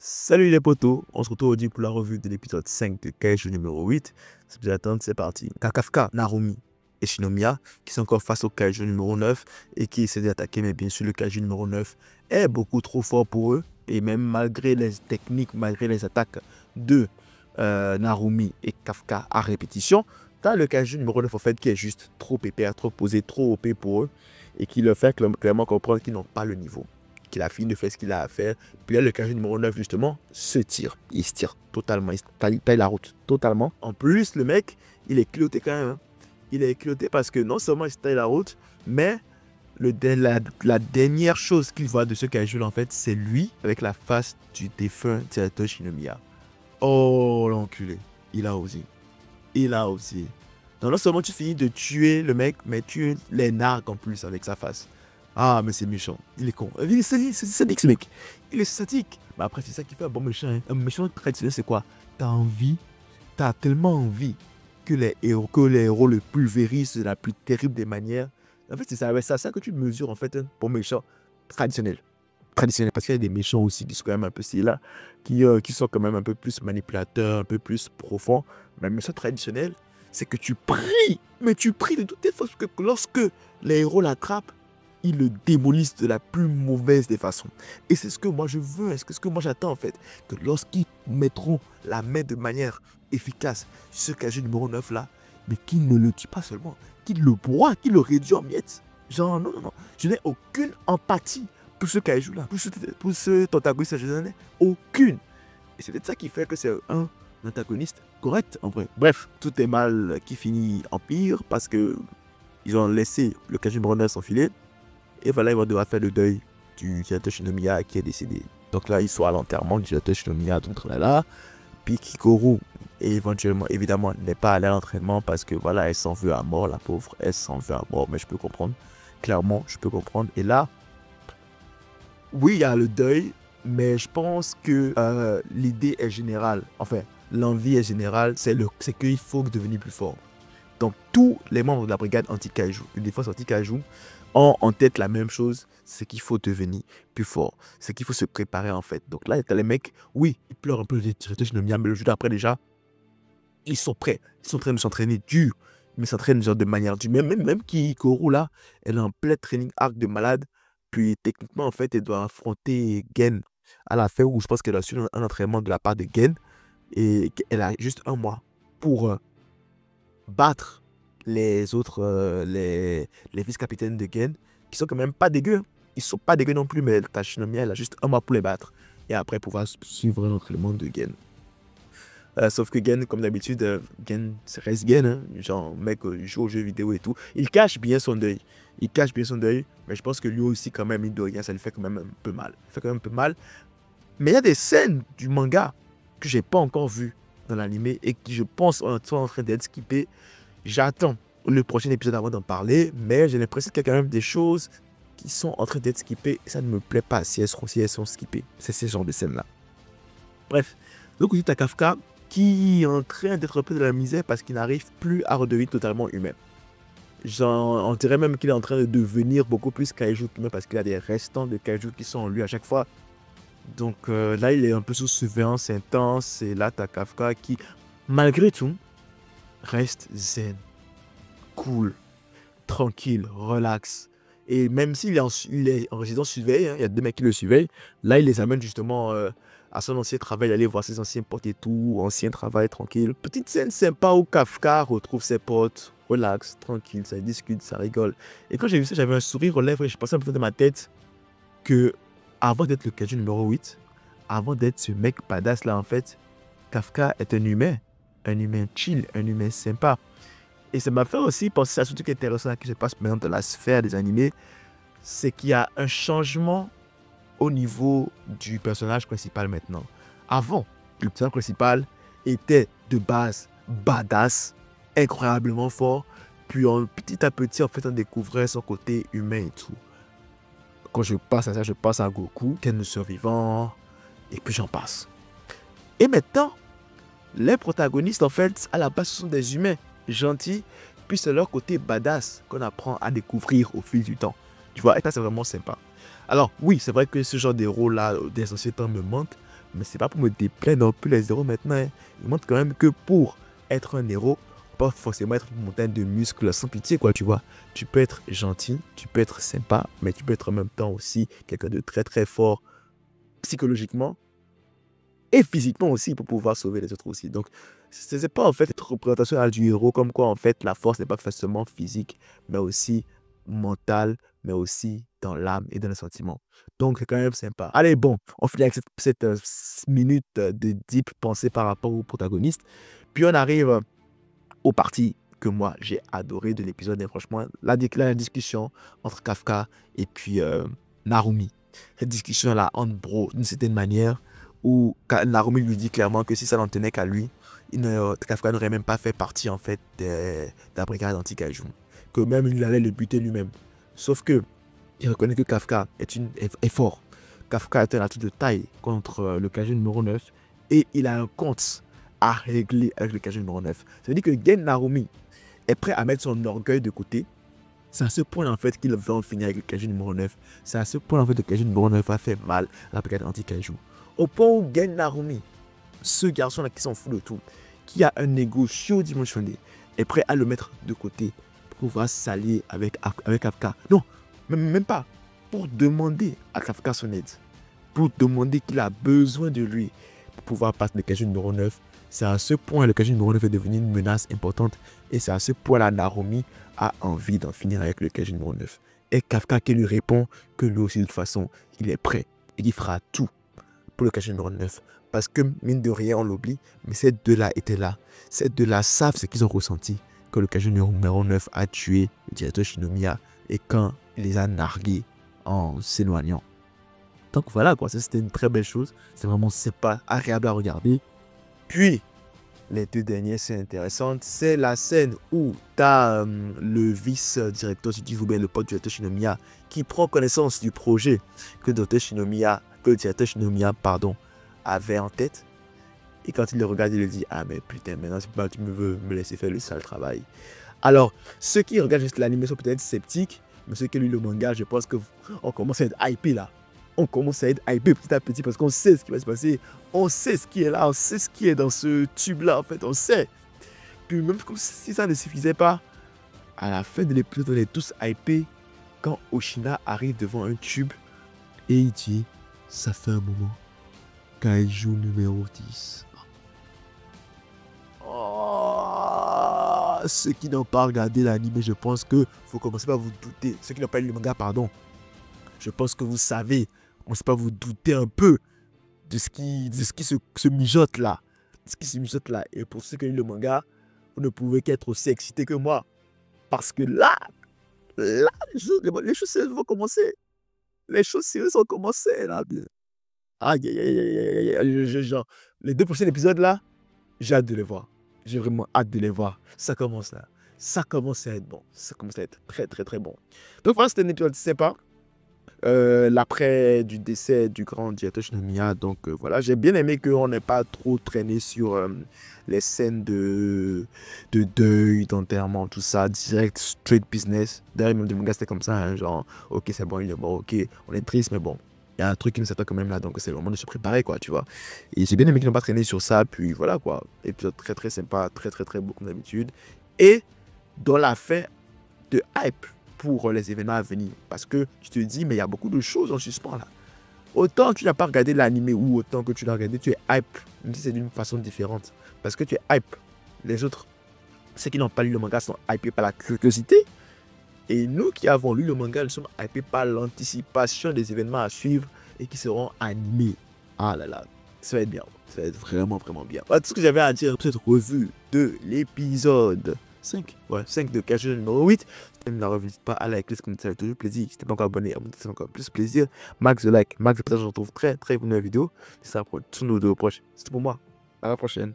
Salut les potos, on se retrouve aujourd'hui pour la revue de l'épisode 5 de Kaiju numéro 8. C'est plus attendre, c'est parti. Kafka, Narumi et Shinomiya qui sont encore face au Kaiju numéro 9 et qui essaient d'attaquer, mais bien sûr le Kaiju numéro 9 est beaucoup trop fort pour eux. Et même malgré les techniques, malgré les attaques de Narumi et Kafka à répétition, t'as le Kaiju numéro 9 en fait qui est juste trop pépère, trop posé, trop OP pour eux et qui leur fait clairement comprendre qu'ils n'ont pas le niveau. Qu'il a fini de faire ce qu'il a à faire. Puis là, le Kaiju numéro 9, justement, se tire. Il se tire totalement. Il taille la route totalement. En plus, le mec, il est culotté quand même. Hein. Il est culotté parce que non seulement il se taille la route, mais la dernière chose qu'il voit de ce Kaiju, en fait, c'est lui avec la face du défunt directeur Shinomiya. Oh, l'enculé. Il a osé. Il a osé. Donc, non seulement tu finis de tuer le mec, mais tu les nargues en plus avec sa face. Ah, mais c'est méchant. Il est con. Il est sadique, ce mec. Il est sadique. Mais après, c'est ça qui fait un bon méchant. Hein. Un méchant traditionnel, c'est quoi? T'as tellement envie que les héros le pulvérisent de la plus terrible des manières. En fait, c'est ça que tu mesures, en fait, un bon méchant traditionnel. Traditionnel. Parce qu'il y a des méchants aussi qui sont quand même un peu là, qui sont quand même un peu plus manipulateurs, un peu plus profonds. Mais un méchant traditionnel, c'est que tu pries. Mais tu pries de toutes tes forces que lorsque les héros l'attrapent, ils le démolissent de la plus mauvaise des façons. Et c'est ce que moi je veux, c'est ce que moi j'attends en fait. Que lorsqu'ils mettront la main de manière efficace sur ce Kaiju numéro 9 là, mais qu'ils ne le tuent pas seulement, qu'ils le broient, qu'ils le réduisent en miettes. Genre non. Je n'ai aucune empathie pour ce Kaiju là, pour ce antagoniste, je n'en ai aucune. Et c'est peut-être ça qui fait que c'est un antagoniste correct en vrai. Bref, tout est mal qui finit en pire parce que ils ont laissé le Kaiju numéro 9 s'enfiler. Et voilà, ils vont devoir faire le deuil du directeur Shinomiya qui est décédé. Donc là, ils sont à l'enterrement du directeur Shinomiya, donc là. Puis Kikoru, éventuellement, évidemment, n'est pas allé à l'entraînement parce que voilà, elle s'en veut à mort, la pauvre. Elle s'en veut à mort, mais je peux comprendre. Clairement, je peux comprendre. Et là, oui, il y a le deuil, mais je pense que l'idée est générale. Enfin, l'envie est générale, c'est qu'il faut devenir plus fort. Donc, tous les membres de la brigade anti-Kaiju, une défense anti-Kaiju, ont en tête la même chose, c'est qu'il faut devenir plus fort. C'est qu'il faut se préparer en fait. Donc là, les mecs, oui, ils pleurent un peu les directeurs Shinomiya, mais le jour d'après déjà, ils sont prêts. Ils sont en train de s'entraîner dur, mais s'entraînent genre de manière dure. Même Kikoru là, elle est en plein training arc de malade. Puis techniquement, en fait, elle doit affronter Gen à la fin où je pense qu'elle a su un entraînement de la part de Gen. Et elle a juste un mois pour battre les autres, les vice-capitaines de Gen, qui sont quand même pas dégueux. Ils sont pas dégueux non plus, mais Shinomiya, elle a juste un mois pour les battre. Et après, pouvoir suivre l'entraînement de Gen. Sauf que Gen, comme d'habitude, Gen reste Gen. Hein. Genre, mec, il joue aux jeux vidéo et tout. Il cache bien son deuil. Il cache bien son deuil. Mais je pense que lui aussi, quand même, il de rien, ça lui fait quand même un peu mal. Ça fait quand même un peu mal. Mais il y a des scènes du manga que j'ai pas encore vues dans l'animé et qui, je pense, sont en train d'être skippées. J'attends le prochain épisode avant d'en parler, mais j'ai l'impression qu'il y a quand même des choses qui sont en train d'être skippées et ça ne me plaît pas si elles sont skippées. C'est ce genre de scènes-là. Bref, donc on dit à Kafka qui est en train d'être un peu de la misère parce qu'il n'arrive plus à redevenir totalement humain. Genre, on dirait même qu'il est en train de devenir beaucoup plus Kaiju qu'humain parce qu'il a des restants de Kaiju qui sont en lui à chaque fois. Donc là, il est un peu sous surveillance intense et là, t'as Kafka qui, malgré tout, reste zen, cool, tranquille, relax. Et même s'il est en résidence surveillée, hein, il y a deux mecs qui le surveillent, là il les amène justement à son ancien travail, aller voir ses anciens potes et tout, ancien travail tranquille. Petite scène sympa où Kafka retrouve ses potes, relax, tranquille, ça discute, ça rigole. Et quand j'ai vu ça, j'avais un sourire aux lèvres et je pensais un peu dans ma tête que avant d'être le Kaiju numéro 8, avant d'être ce mec badass là en fait, Kafka est un humain chill, un humain sympa. Et ça m'a fait aussi penser à ce truc intéressant qui se passe maintenant dans la sphère des animés, c'est qu'il y a un changement au niveau du personnage principal maintenant. Avant, le personnage principal était de base badass, incroyablement fort, puis petit à petit, en fait, on découvrait son côté humain et tout. Quand je passe à ça, je passe à Goku, Ken le survivant, et puis j'en passe. Et maintenant, les protagonistes, en fait, à la base, ce sont des humains gentils, puis c'est leur côté badass qu'on apprend à découvrir au fil du temps. Tu vois, et ça, c'est vraiment sympa. Alors, oui, c'est vrai que ce genre de rôle-là, des anciens temps me manque, Mais c'est pas pour me déplaire non plus les héros maintenant. Hein. Il montre quand même que pour être un héros, pas forcément être une montagne de muscles sans pitié, quoi, tu vois. Tu peux être gentil, tu peux être sympa, mais tu peux être en même temps aussi quelqu'un de très très fort psychologiquement et physiquement aussi pour pouvoir sauver les autres aussi. Donc, ce n'est pas en fait cette représentation du héros comme quoi en fait la force n'est pas forcément physique, mais aussi mentale, mais aussi dans l'âme et dans les sentiments. Donc, c'est quand même sympa. Allez, bon, on finit avec cette minute de deep pensée par rapport au protagoniste. Puis on arrive aux parties que moi j'ai adoré de l'épisode. Et franchement, la discussion entre Kafka et puis Narumi. Cette discussion-là entre bro d'une certaine manière où Narumi lui dit clairement que si ça n'en tenait qu'à lui, Kafka n'aurait même pas fait partie en fait de la brigade anti-Kaiju. Que même il allait le buter lui-même. Sauf que il reconnaît que Kafka est fort. Kafka est un atout de taille contre le Kaiju numéro 9 et il a un compte à régler avec le Kaiju numéro 9. Ça veut dire que Gen Narumi est prêt à mettre son orgueil de côté. C'est à ce point en fait qu'il veut en finir avec le Kaiju numéro 9. C'est à ce point en fait que le Kaiju numéro 9 a fait mal à la brigade anti-Kaiju. Au point où Gen Narumi, ce garçon-là qui s'en fout de tout, qui a un ego surdimensionné, est prêt à le mettre de côté pour pouvoir s'allier avec Kafka. Non, même pas. Pour demander à Kafka son aide. Pour demander qu'il a besoin de lui pour pouvoir passer le Kaiju numéro 9. C'est à ce point le Kaiju numéro 9 est devenu une menace importante. Et c'est à ce point-là Narumi a envie d'en finir avec le Kaiju numéro 9. Et Kafka qui lui répond que lui aussi de toute façon, il est prêt. Et qu'il fera tout pour le Kaiju numéro 9. Parce que, mine de rien, on l'oublie, mais ces deux-là étaient là. Ces deux-là savent ce qu'ils ont ressenti quand le Kaiju numéro 9 a tué le directeur Shinomiya et quand il les a nargués en s'éloignant. Donc voilà quoi, ça c'était une très belle chose. C'est vraiment sympa, agréable à regarder. Puis, les deux dernières scènes intéressantes, c'est la scène où tu as le vice-directeur, si tu veux bien, le pote du directeur Shinomiya, qui prend connaissance du projet que le directeur Shinomiya, avait en tête. Et quand il le regarde, il lui dit, ah mais putain, maintenant tu me veux me laisser faire le sale travail. Alors, ceux qui regardent juste l'anime sont peut-être sceptiques, mais ceux qui lisent le manga, je pense qu'on commence à être hypé là. On commence à être hypé petit à petit parce qu'on sait ce qui va se passer. On sait ce qui est là, on sait ce qui est dans ce tube-là, en fait, on sait. Puis même comme si ça ne suffisait pas, à la fin de l'épisode, on est tous hypés quand Oshina arrive devant un tube et il dit, ça fait un moment, Kaiju numéro 10. Oh, ceux qui n'ont pas regardé l'anime, je pense que faut commencer par vous douter. Ceux qui n'ont pas lu le manga, pardon. Je pense que vous savez. Commencez pas à vous douter un peu de ce qui se mijote là. De ce qui se mijote là. Et pour ceux qui ont lu le manga, vous ne pouvez qu'être aussi excité que moi. Parce que là, les choses sérieuses vont commencer. Les choses sérieuses vont commencer là. Aïe, aïe, aïe, aïe, aïe. Genre, les 2 prochains épisodes là, j'ai hâte de les voir. J'ai vraiment hâte de les voir. Ça commence là. Ça commence à être bon. Ça commence à être très très très bon. Donc voilà, c'était un épisode sympa. L'après du décès du grand directeur Shinomiya. Donc voilà, j'ai bien aimé qu'on n'ait pas trop traîné sur les scènes de deuil, d'enterrement, tout ça. Direct, straight business. D'ailleurs, même de manga, c'était comme ça. Hein, genre, ok, c'est bon, il est mort, ok, on est triste, mais bon. Il y a un truc qui nous attend quand même là, donc c'est le moment de se préparer, quoi, tu vois. Et j'ai bien aimé qu'ils n'ont pas traîné sur ça, puis voilà, quoi. Épisode très, très sympa, très, très, très beau comme d'habitude. Et dans la fin de hype pour les événements à venir. Parce que tu te dis, mais il y a beaucoup de choses en suspens là. Autant tu n'as pas regardé l'anime ou autant que tu l'as regardé, tu es hype. Même si c'est d'une façon différente. Parce que tu es hype. Les autres, ceux qui n'ont pas lu le manga sont hypés par la curiosité. Et nous qui avons lu le manga, nous sommes hypés par l'anticipation des événements à suivre et qui seront animés. Ah là là, ça va être bien. Ça va être vraiment, vraiment bien. Voilà tout ce que j'avais à dire pour cette revue de l'épisode 5. Ouais, 5 de Kaiju numéro 8. Si tu ne la revisite pas, à liker, comme ça fait toujours plaisir. Si tu n'es pas encore abonné, abonne-toi, c'est encore plus plaisir. Max de like, max de partage, on se retrouve très, très pour une nouvelle vidéo. C'est ça pour nos vidéos proches. C'est tout pour moi. À la prochaine.